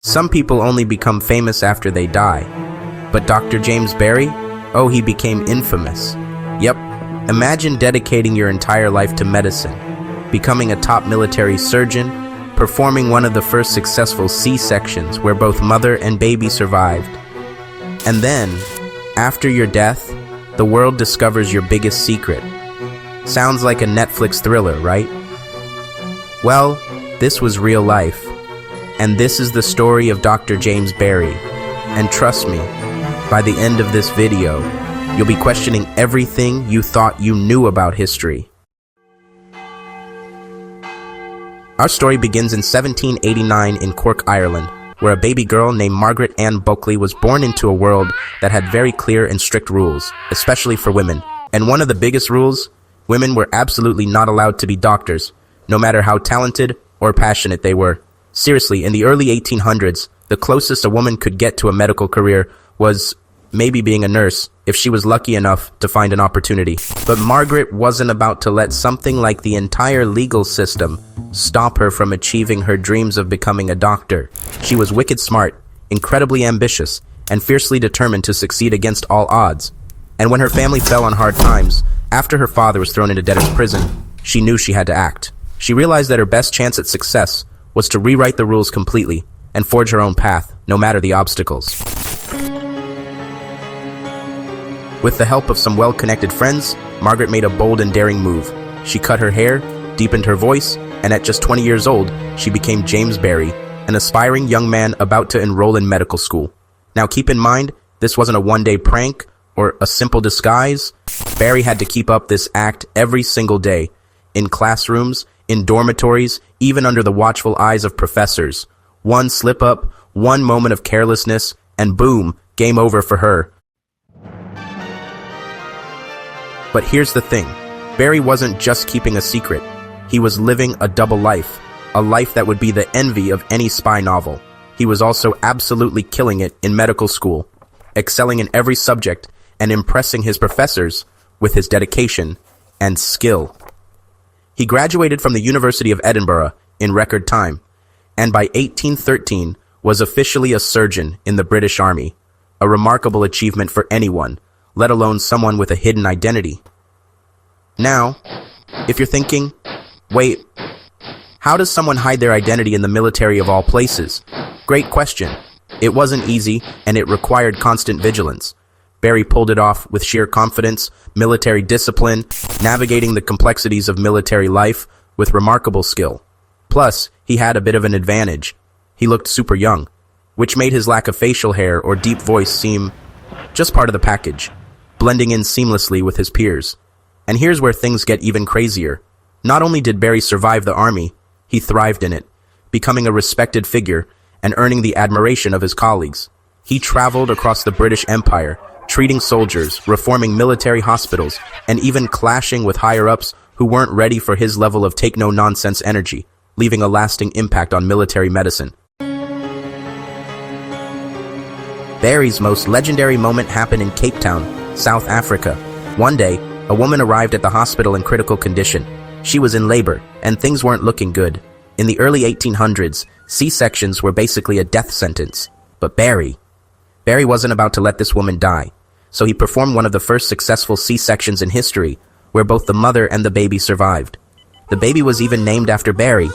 Some people only become famous after they die. But Dr. James Barry? Oh, he became infamous. Yep, imagine dedicating your entire life to medicine, becoming a top military surgeon, performing one of the first successful C-sections where both mother and baby survived. And then, after your death, the world discovers your biggest secret. Sounds like a Netflix thriller, right? Well, this was real life. And this is the story of Dr. James Barry. And trust me, by the end of this video, you'll be questioning everything you thought you knew about history. Our story begins in 1789 in Cork, Ireland, where a baby girl named Margaret Ann Bulkley was born into a world that had very clear and strict rules, especially for women. And one of the biggest rules, women were absolutely not allowed to be doctors, no matter how talented or passionate they were. Seriously, in the early 1800s, the closest a woman could get to a medical career was maybe being a nurse, if she was lucky enough to find an opportunity. But Margaret wasn't about to let something like the entire legal system stop her from achieving her dreams of becoming a doctor. She was wicked smart, incredibly ambitious, and fiercely determined to succeed against all odds. And when her family fell on hard times, after her father was thrown into debtor's prison, she knew she had to act. She realized that her best chance at success was to rewrite the rules completely and forge her own path, no matter the obstacles. With the help of some well-connected friends, Margaret made a bold and daring move. She cut her hair, deepened her voice, and at just 20 years old, she became James Barry, an aspiring young man about to enroll in medical school. Now keep in mind, this wasn't a one-day prank or a simple disguise. Barry had to keep up this act every single day, in classrooms, in dormitories, even under the watchful eyes of professors. One slip-up, one moment of carelessness, and boom, game over for her. But here's the thing, Barry wasn't just keeping a secret. He was living a double life, a life that would be the envy of any spy novel. He was also absolutely killing it in medical school, excelling in every subject and impressing his professors with his dedication and skill. He graduated from the University of Edinburgh in record time, and by 1813 was officially a surgeon in the British Army, a remarkable achievement for anyone, let alone someone with a hidden identity. Now, if you're thinking, wait, how does someone hide their identity in the military of all places? Great question. It wasn't easy, and it required constant vigilance. Barry pulled it off with sheer confidence, military discipline, navigating the complexities of military life with remarkable skill. Plus, he had a bit of an advantage. He looked super young, which made his lack of facial hair or deep voice seem just part of the package, blending in seamlessly with his peers. And here's where things get even crazier. Not only did Barry survive the army, he thrived in it, becoming a respected figure and earning the admiration of his colleagues. He traveled across the British Empire, treating soldiers, reforming military hospitals, and even clashing with higher-ups who weren't ready for his level of take-no-nonsense energy, leaving a lasting impact on military medicine. Barry's most legendary moment happened in Cape Town, South Africa. One day, a woman arrived at the hospital in critical condition. She was in labor, and things weren't looking good. In the early 1800s, C-sections were basically a death sentence. But Barry wasn't about to let this woman die. So he performed one of the first successful C-sections in history, where both the mother and the baby survived. The baby was even named after Barry.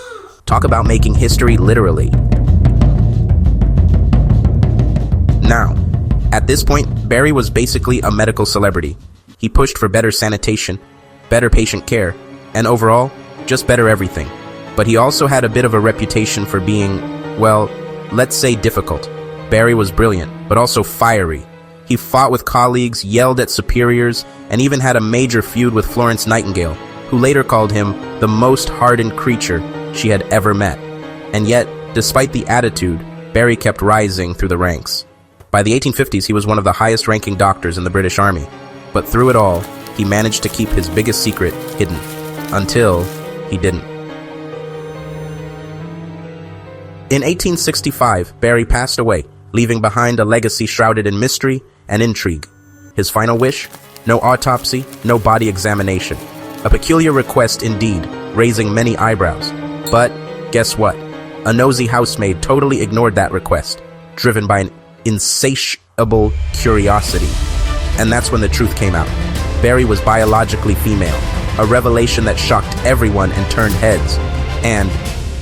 Talk about making history literally. Now, at this point, Barry was basically a medical celebrity. He pushed for better sanitation, better patient care, and overall, just better everything. But he also had a bit of a reputation for being, well, let's say difficult. Barry was brilliant, but also fiery. He fought with colleagues, yelled at superiors, and even had a major feud with Florence Nightingale, who later called him the most hardened creature she had ever met. And yet, despite the attitude, Barry kept rising through the ranks. By the 1850s, he was one of the highest-ranking doctors in the British Army. But through it all, he managed to keep his biggest secret hidden. Until he didn't. In 1865, Barry passed away, leaving behind a legacy shrouded in mystery and intrigue. His final wish? No autopsy, no body examination. A peculiar request indeed, raising many eyebrows. But guess what? A nosy housemaid totally ignored that request, driven by an insatiable curiosity. And that's when the truth came out. Barry was biologically female, a revelation that shocked everyone and turned heads. And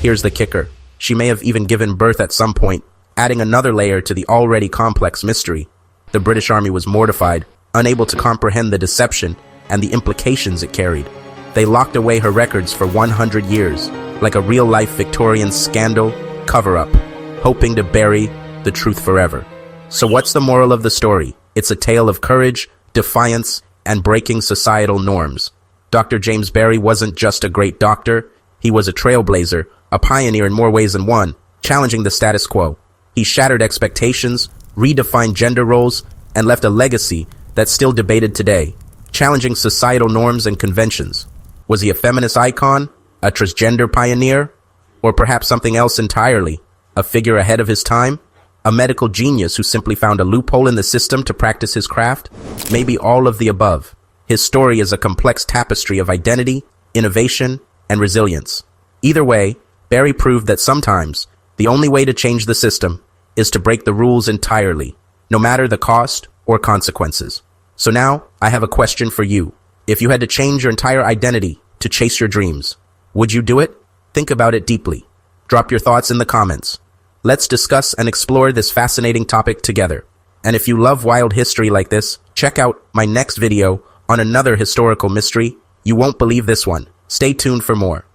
here's the kicker. She may have even given birth at some point, adding another layer to the already complex mystery. The British Army was mortified, unable to comprehend the deception and the implications it carried. They locked away her records for 100 years, like a real-life Victorian scandal cover-up, hoping to bury the truth forever. So what's the moral of the story? It's a tale of courage, defiance, and breaking societal norms. Dr. James Barry wasn't just a great doctor, he was a trailblazer, a pioneer in more ways than one, challenging the status quo. He shattered expectations, redefined gender roles, and left a legacy that's still debated today, challenging societal norms and conventions. Was he a feminist icon, a transgender pioneer, or perhaps something else entirely? A figure ahead of his time? A medical genius who simply found a loophole in the system to practice his craft? Maybe all of the above. His story is a complex tapestry of identity, innovation, and resilience. Either way, Barry proved that sometimes the only way to change the system is to break the rules entirely, no matter the cost or consequences. So now, I have a question for you. If you had to change your entire identity to chase your dreams, would you do it? Think about it deeply. Drop your thoughts in the comments. Let's discuss and explore this fascinating topic together. And if you love wild history like this, check out my next video on another historical mystery. You won't believe this one. Stay tuned for more.